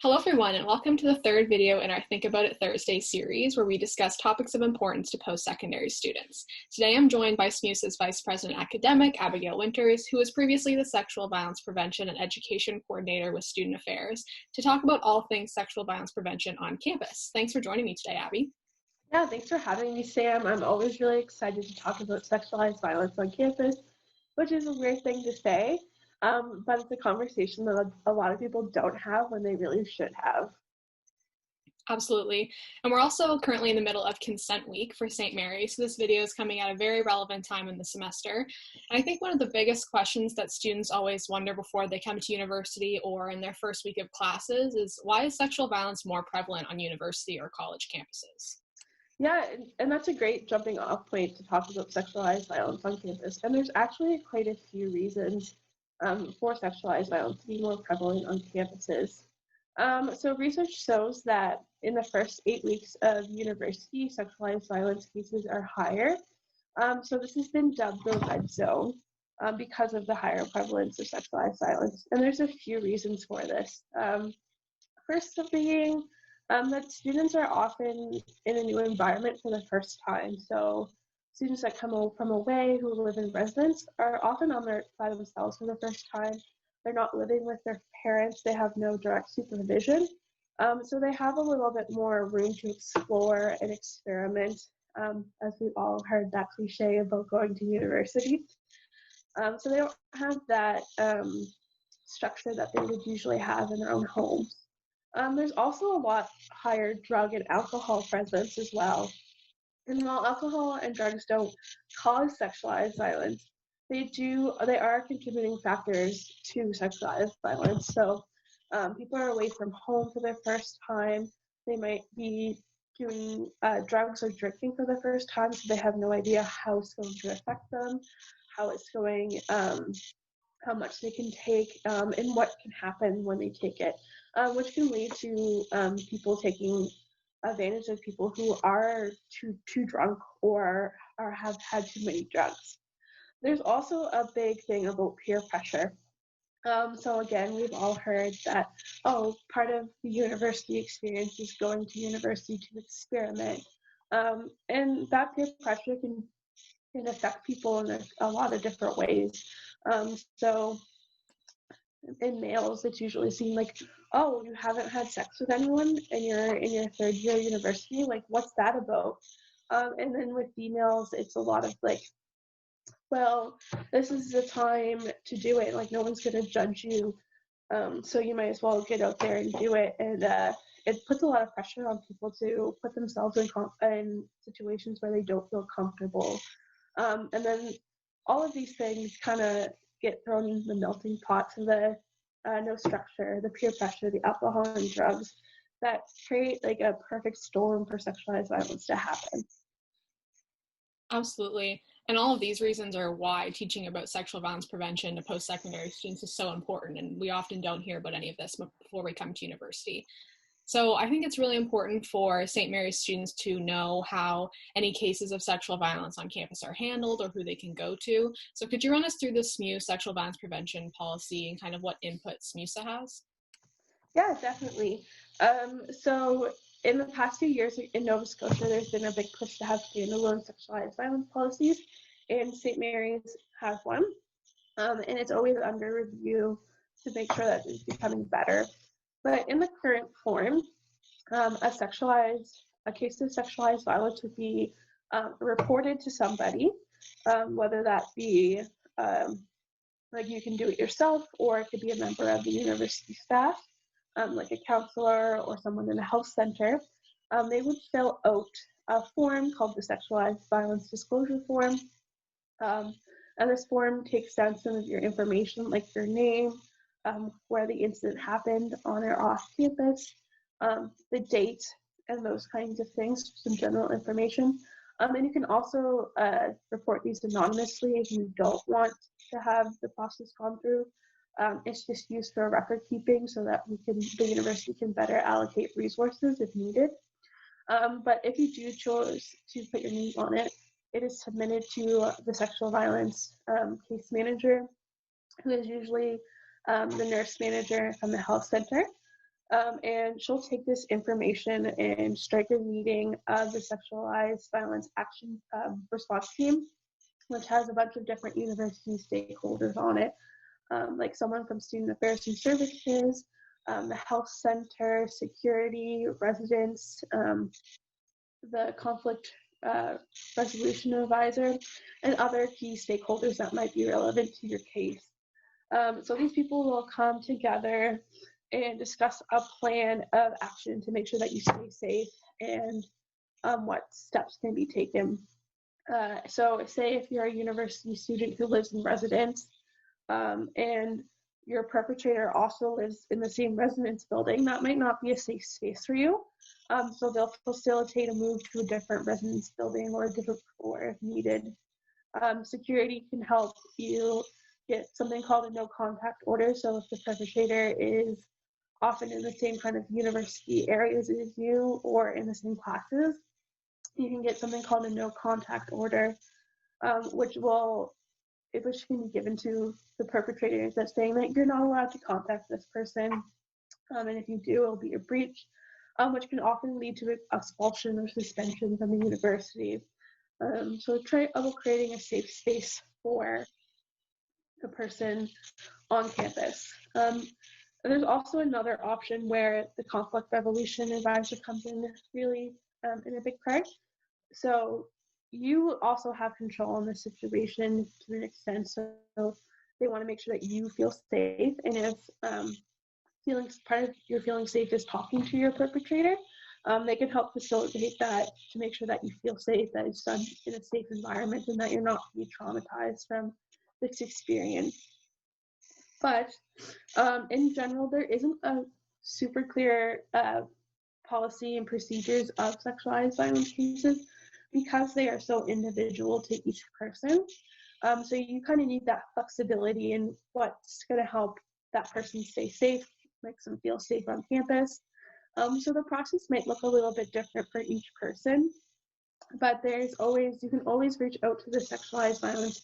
Hello everyone, and welcome to the third video in our Think About It Thursday series, where we discuss topics of importance to post-secondary students. Today I'm joined by SMUSA's Vice President Academic, Abigayle Winters, who was previously the Sexual Violence Prevention and Education Coordinator with Student Affairs, to talk about all things sexual violence prevention on campus. Thanks for joining me today, Abby. Yeah, thanks for having me, Sam. I'm always really excited to talk about sexualized violence on campus, which is a weird thing to say, but it's a conversation that a lot of people don't have when they really should have. Absolutely. And we're also currently in the middle of Consent Week for St. Mary's, so this video is coming at a very relevant time in the semester. And I think one of the biggest questions that students always wonder before they come to university or in their first week of classes is, why is sexual violence more prevalent on university or college campuses? Yeah, and that's a great jumping off point to talk about sexualized violence on campus. And there's actually quite a few reasons for sexualized violence to be more prevalent on campuses. So research shows that in the first 8 weeks of university, sexualized violence cases are higher. So this has been dubbed the red zone because of the higher prevalence of sexualized violence. And there's a few reasons for this. First of being that students are often in a new environment for the first time. So students that come from away who live in residence are often by themselves for the first time. They're not living with their parents. They have no direct supervision. So they have a little bit more room to explore and experiment, as we've all heard that cliche about going to university. So they don't have that structure that they would usually have in their own homes. There's also a lot higher drug and alcohol presence as well. And while alcohol and drugs don't cause sexualized violence, they are contributing factors to sexualized violence. So people are away from home for their first time. They might be doing drugs or drinking for the first time, so they have no idea how it's going to affect them, how much they can take, and what can happen when they take it, which can lead to people taking advantage of people who are too drunk or have had too many drugs. There's also a big thing about peer pressure. So again, we've all heard that, part of the university experience is going to university to experiment. And that peer pressure can affect people in a lot of different ways. So in males, it's usually seen like, oh, you haven't had sex with anyone and you're in your third year of university, like, what's that about? And then with females, it's a lot of like, well, this is the time to do it, like no one's going to judge you, so you might as well get out there and do it. And it puts a lot of pressure on people to put themselves in situations where they don't feel comfortable. And then all of these things kind of get thrown into the melting pot of the no structure, the peer pressure, the alcohol and drugs that create like a perfect storm for sexualized violence to happen. Absolutely. And all of these reasons are why teaching about sexual violence prevention to post-secondary students is so important, and we often don't hear about any of this before we come to university. So I think it's really important for St. Mary's students to know how any cases of sexual violence on campus are handled or who they can go to. So could you run us through the SMU sexual violence prevention policy and kind of what input SMUSA has? Yeah, definitely. So in the past few years in Nova Scotia, there's been a big push to have standalone sexualized violence policies, and St. Mary's has one, and it's always under review to make sure that it's becoming better. But in the current form, a case of sexualized violence would be reported to somebody, whether that be like you can do it yourself, or it could be a member of the university staff, like a counselor or someone in a health center. They would fill out a form called the Sexualized Violence Disclosure Form. And this form takes down some of your information, like your name, where the incident happened on or off campus, the date, and those kinds of things, some general information. And you can also report these anonymously if you don't want to have the process gone through. It's just used for record keeping so that the university can better allocate resources if needed. But if you do choose to put your name on it, it is submitted to the sexual violence case manager, who is usually the nurse manager from the health center. And she'll take this information and strike a meeting of the sexualized violence action response team, which has a bunch of different university stakeholders on it, like someone from Student Affairs and Services, the health center, security, residents, the conflict resolution advisor, and other key stakeholders that might be relevant to your case. So these people will come together and discuss a plan of action to make sure that you stay safe and what steps can be taken. So say if you're a university student who lives in residence and your perpetrator also lives in the same residence building, that might not be a safe space for you. So they'll facilitate a move to a different residence building or a different floor if needed. Security can help you get something called a no contact order. So if the perpetrator is often in the same kind of university areas as you or in the same classes, you can get something called a no contact order, which can be given to the perpetrator that's saying that you're not allowed to contact this person. And if you do, it'll be a breach, which can often lead to expulsion or suspension from the university. So try about creating a safe space for the person on campus. And there's also another option where the conflict resolution advisor comes in really in a big part. So you also have control in the situation to an extent. So they want to make sure that you feel safe. And if part of your feeling safe is talking to your perpetrator, they can help facilitate that to make sure that you feel safe, that it's done in a safe environment, and that you're not re-traumatized from this experience. But in general, there isn't a super clear policy and procedures of sexualized violence cases because they are so individual to each person. So you kind of need that flexibility in what's going to help that person stay safe, makes them feel safe on campus. So the process might look a little bit different for each person, but you can always reach out to the sexualized violence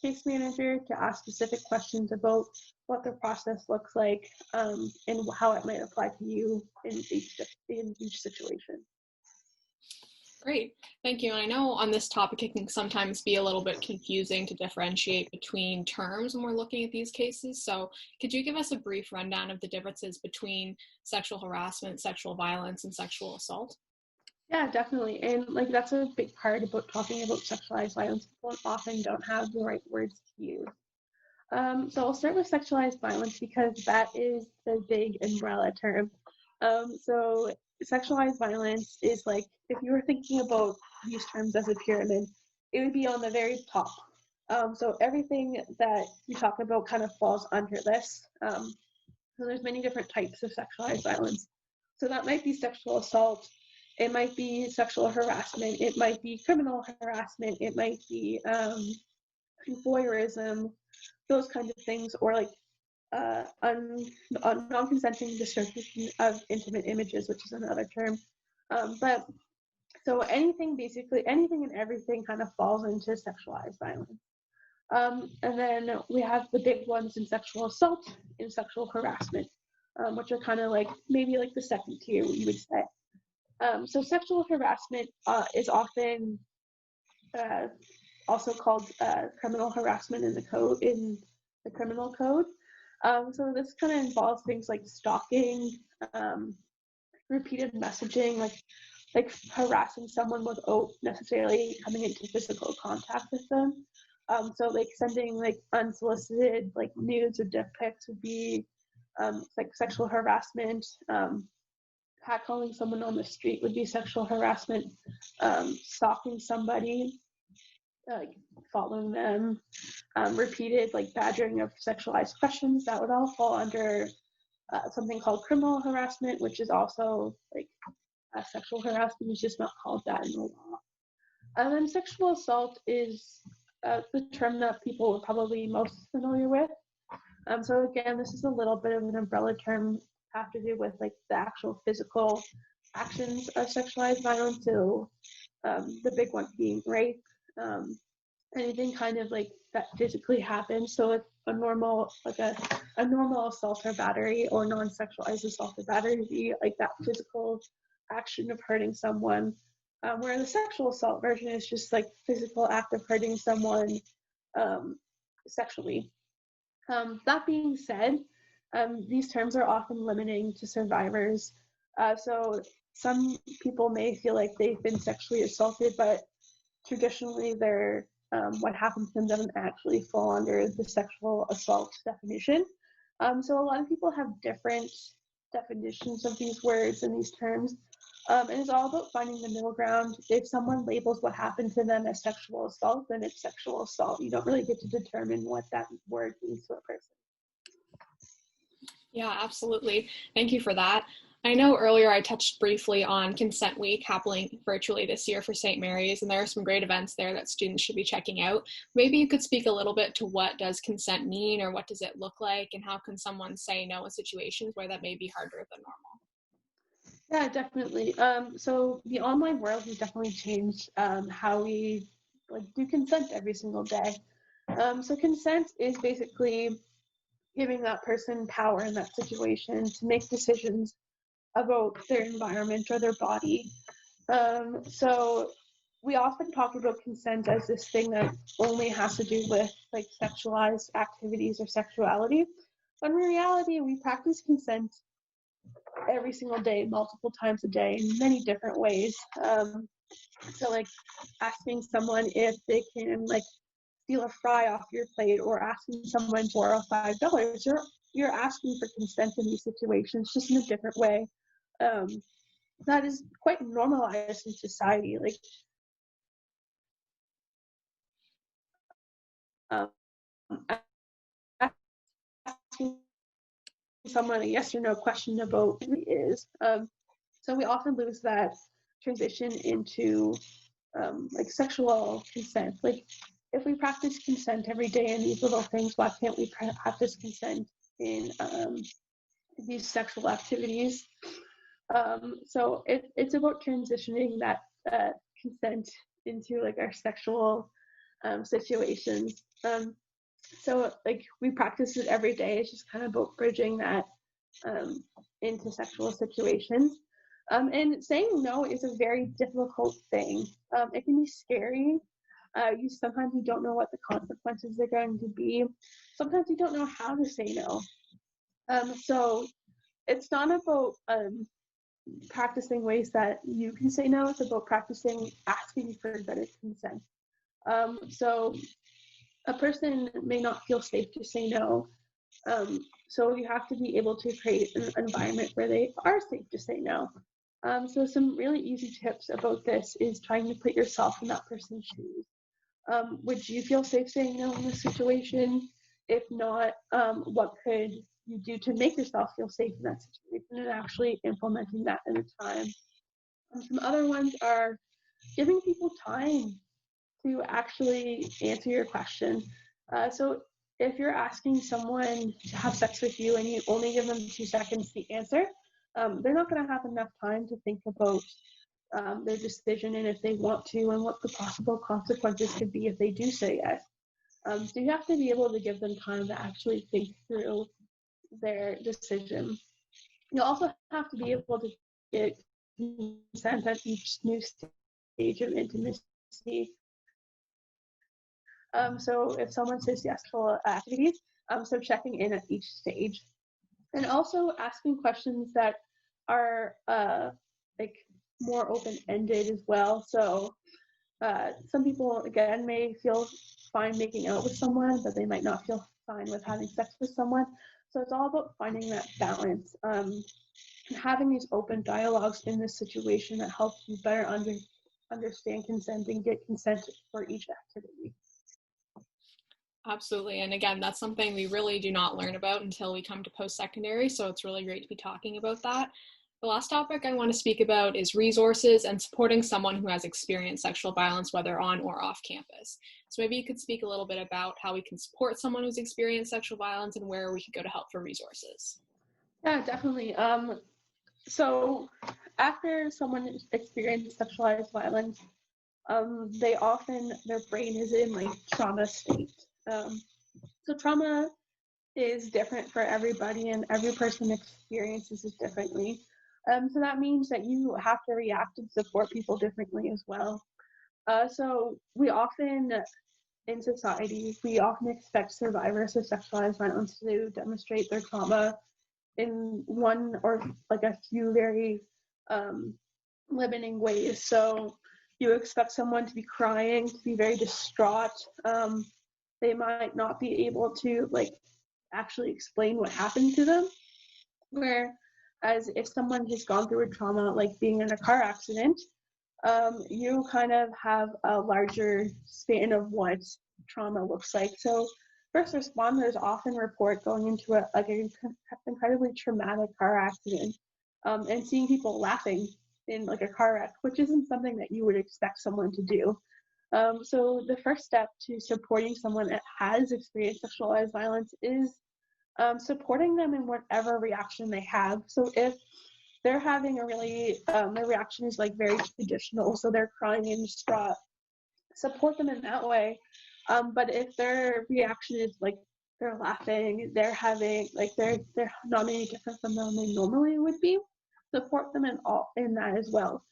case manager to ask specific questions about what the process looks like and how it might apply to you in each situation. Great, thank you. And I know on this topic it can sometimes be a little bit confusing to differentiate between terms when we're looking at these cases. So could you give us a brief rundown of the differences between sexual harassment, sexual violence, and sexual assault? Yeah, definitely. And that's a big part about talking about sexualized violence. People often don't have the right words to use. So I'll start with sexualized violence because that is the big umbrella term. So sexualized violence is like, if you were thinking about these terms as a pyramid, it would be on the very top. So everything that you talk about kind of falls under this. So there's many different types of sexualized violence. So that might be sexual assault, it might be sexual harassment, it might be criminal harassment, it might be voyeurism, those kinds of things, or like non-consenting distribution of intimate images, which is another term. But so anything and everything kind of falls into sexualized violence. And then we have the big ones in sexual assault and sexual harassment, which are kind of like maybe like the second tier, you would say. So sexual harassment is often also called criminal harassment in the criminal code. So this kind of involves things like stalking, repeated messaging, like harassing someone without necessarily coming into physical contact with them. So like sending like unsolicited like nudes or dick pics would be like sexual harassment. Catcalling someone on the street would be sexual harassment. Stalking somebody, like following them, repeated like badgering of sexualized questions, that would all fall under something called criminal harassment, which is also like sexual harassment, is just not called that in the law. And then sexual assault is the term that people are probably most familiar with. So again, this is a little bit of an umbrella term, have to do with like the actual physical actions of sexualized violence. So the big one being rape, anything kind of like that physically happens. So like a normal assault or battery, or non-sexualized assault or battery would be like that physical action of hurting someone, where the sexual assault version is just like physical act of hurting someone sexually. That being said, these terms are often limiting to survivors. So some people may feel like they've been sexually assaulted, but traditionally what happened to them doesn't actually fall under the sexual assault definition. So a lot of people have different definitions of these words and these terms. And it's all about finding the middle ground. If someone labels what happened to them as sexual assault, then it's sexual assault. You don't really get to determine what that word means to a person. Yeah, absolutely. Thank you for that. I know earlier I touched briefly on Consent Week happening virtually this year for St. Mary's, and there are some great events there that students should be checking out. Maybe you could speak a little bit to what does consent mean, or what does it look like, and how can someone say no in situations where that may be harder than normal? Yeah, definitely. So the online world has definitely changed how we do consent every single day. So consent is basically giving that person power in that situation to make decisions about their environment or their body. So we often talk about consent as this thing that only has to do with like sexualized activities or sexuality. But in reality, we practice consent every single day, multiple times a day, in many different ways. So like asking someone if they can like steal a fry off your plate, or asking someone to borrow $5, you're asking for consent in these situations, just in a different way. That is quite normalized in society. Like asking someone a yes or no question about who he is. So we often lose that transition into like sexual consent. Like if we practice consent every day in these little things, why can't we practice consent in these sexual activities? So it's about transitioning that consent into like our sexual situations. So like we practice it every day. It's just kind of about bridging that into sexual situations. And saying no is a very difficult thing. It can be scary. Sometimes you don't know what the consequences are going to be. Sometimes you don't know how to say no. So it's not about practicing ways that you can say no. It's about practicing asking for better consent. So a person may not feel safe to say no. So you have to be able to create an environment where they are safe to say no. So some really easy tips about this is trying to put yourself in that person's shoes. Would you feel safe saying no in this situation? If not, what could you do to make yourself feel safe in that situation, and actually implementing that in a time? Some other ones are giving people time to actually answer your question. So if you're asking someone to have sex with you and you only give them 2 seconds to answer, they're not going to have enough time to think about their decision and if they want to, and what the possible consequences could be if they do say yes. So you have to be able to give them time to actually think through their decision. You also have to be able to get consent at each new stage of intimacy. So if someone says yes to activities, so checking in at each stage. And also asking questions that are like more open-ended as well. So some people, again, may feel fine making out with someone, but they might not feel fine with having sex with someone. So it's all about finding that balance and having these open dialogues in this situation that helps you better understand consent and get consent for each activity. Absolutely. And again, that's something we really do not learn about until we come to post-secondary. So it's really great to be talking about that. The last topic I want to speak about is resources and supporting someone who has experienced sexual violence, whether on or off campus. So maybe you could speak a little bit about how we can support someone who's experienced sexual violence and where we could go to help for resources. Yeah, definitely. So after someone experiences sexualized violence, their brain is in like trauma state. So trauma is different for everybody, and every person experiences it differently. So that means that you have to react and support people differently as well. So in society, we often expect survivors of sexualized violence to demonstrate their trauma in one or like a few very limiting ways. So you expect someone to be crying, to be very distraught. They might not be able to like actually explain what happened to them. Whereas if someone has gone through a trauma, like being in a car accident, you kind of have a larger span of what trauma looks like. So first responders often report going into an incredibly traumatic car accident and seeing people laughing in like a car wreck, which isn't something that you would expect someone to do. So the first step to supporting someone that has experienced sexualized violence is supporting them in whatever reaction they have. So if they're having their reaction is like very traditional, so they're crying and distraught, support them in that way. But if their reaction is like they're laughing, they're not any different from them they normally would be, support them in that as well.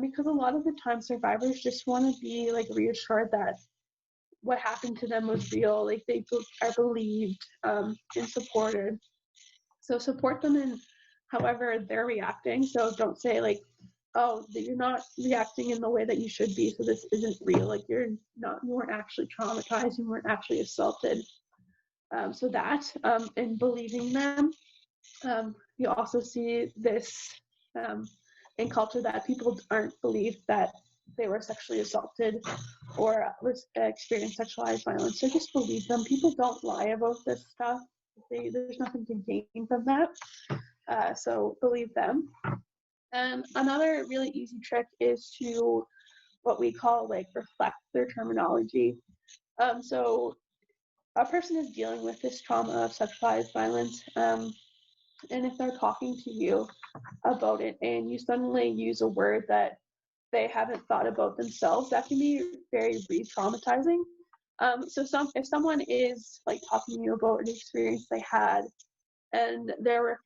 Because a lot of the time survivors just want to be like reassured that what happened to them was real, like they are believed and supported. So support them in however they're reacting. So don't say like, oh, you're not reacting in the way that you should be, so this isn't real. Like you weren't actually traumatized, you weren't actually assaulted. So that in believing them, you also see this in culture that people aren't believed that they were sexually assaulted or experienced sexualized violence. So just believe them. People don't lie about this stuff. There's nothing to gain from that. So believe them. And another really easy trick is to what we call like reflect their terminology. So a person is dealing with this trauma of sexualized violence, and if they're talking to you about it and you suddenly use a word that they haven't thought about themselves, that can be very re-traumatizing. So if someone is like talking to you about an experience they had and they're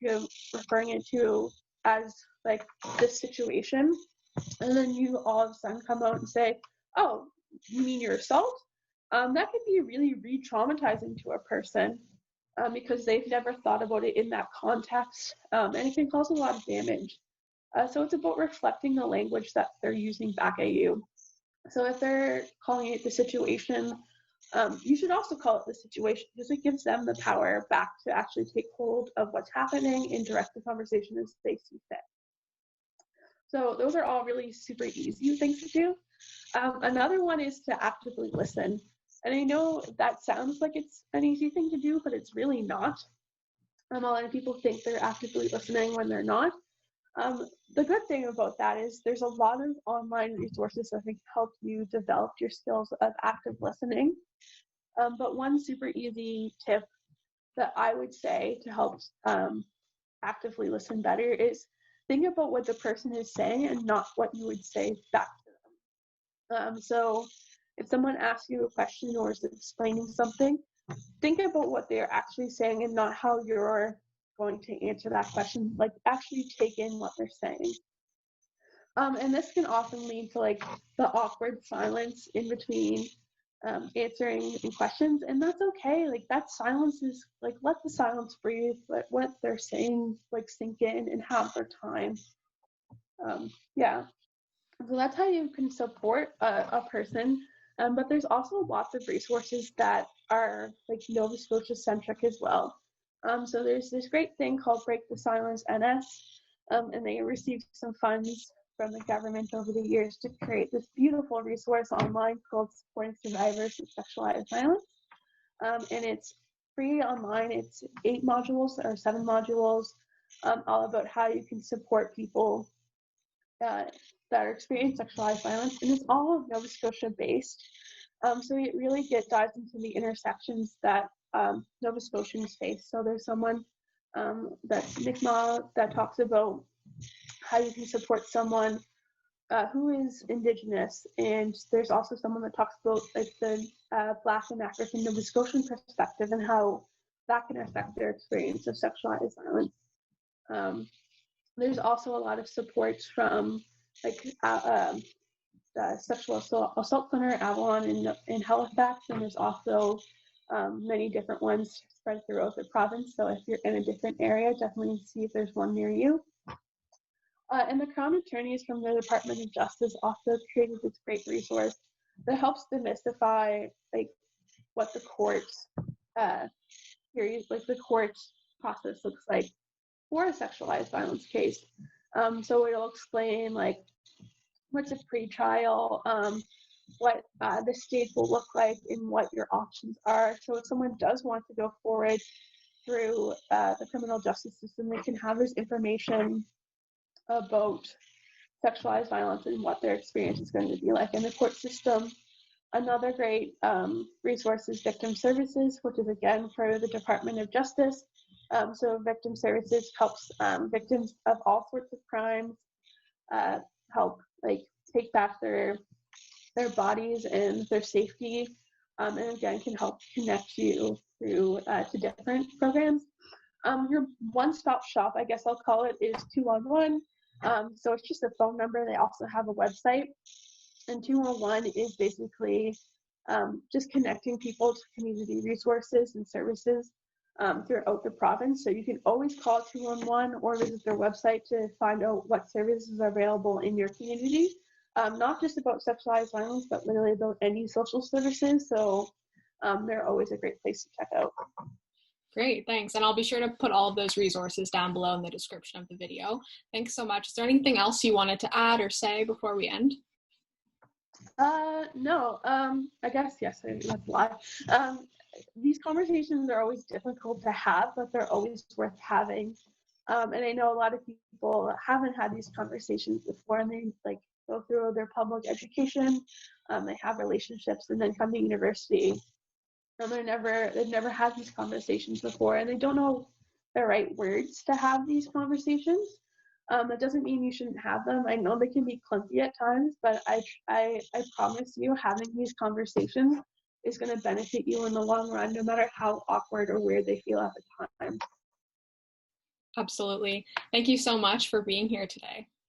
referring it to as like this situation, and then you all of a sudden come out and say, oh, you mean your assault? That can be really re-traumatizing to a person because they've never thought about it in that context, and it can cause a lot of damage. So it's about reflecting the language that they're using back at you. So if they're calling it the situation, you should also call it the situation because it gives them the power back to actually take hold of what's happening and direct the conversation as they see fit. So those are all really super easy things to do. Another one is to actively listen. And I know that sounds like it's an easy thing to do, but it's really not. A lot of people think they're actively listening when they're not. The good thing about that is there's a lot of online resources that can help you develop your skills of active listening. But one super easy tip that I would say to help actively listen better is think about what the person is saying and not what you would say back to them. So if someone asks you a question or is explaining something, think about what they're actually saying and not how you're going to answer that question. Like actually take in what they're saying. And this can often lead to like the awkward silence in between answering questions, and that's okay. Like that silence is like, let the silence breathe, let what they're saying like sink in and have their time. Yeah, so that's how you can support a person. But there's also lots of resources that are like Nova Scotia centric as well. So there's this great thing called Break the Silence NS, and they received some funds from the government over the years to create this beautiful resource online called Supporting Survivors of Sexualized Violence. And it's free online. It's 8 modules or 7 modules, all about how you can support people that are experiencing sexualized violence, and it's all Nova Scotia based. So it really dives into the intersections that Nova Scotians face. So there's someone that's Mi'kmaq that talks about how you can support someone who is Indigenous, and there's also someone that talks about like the Black and African Nova Scotian perspective and how that can affect their experience of sexualized violence. There's also a lot of supports from like the Sexual Assault Center, Avalon in Halifax, and there's also many different ones spread throughout the province. So if you're in a different area, definitely see if there's one near you. And the Crown Attorneys from the Department of Justice also created this great resource that helps demystify like what the courts the courts process looks like for a sexualized violence case. So it'll explain like what's a pretrial, what the stage will look like, and what your options are. So if someone does want to go forward through the criminal justice system, they can have this information about sexualized violence and what their experience is going to be like in the court system. Another great resource is Victim Services, which is again part of the Department of Justice. So Victim Services helps victims of all sorts of crimes help like take back their bodies and their safety, and again can help connect you through to different programs. Your one-stop shop, I guess I'll call it, is 211. So it's just a phone number. They also have a website, and 211 is basically just connecting people to community resources and services throughout the province. So you can always call 211 or visit their website to find out what services are available in your community. Not just about sexualized violence, but literally about any social services. So they're always a great place to check out. Great, thanks. And I'll be sure to put all of those resources down below in the description of the video. Thanks so much. Is there anything else you wanted to add or say before we end? No, I guess, yes, that's lie. These conversations are always difficult to have, but they're always worth having. And I know a lot of people haven't had these conversations before, and they like go through their public education, they have relationships, and then come to university, and they've never had these conversations before, and they don't know the right words to have these conversations. That doesn't mean you shouldn't have them. I know they can be clunky at times, but I promise you, having these conversations is going to benefit you in the long run, no matter how awkward or weird they feel at the time. Absolutely. Thank you so much for being here today.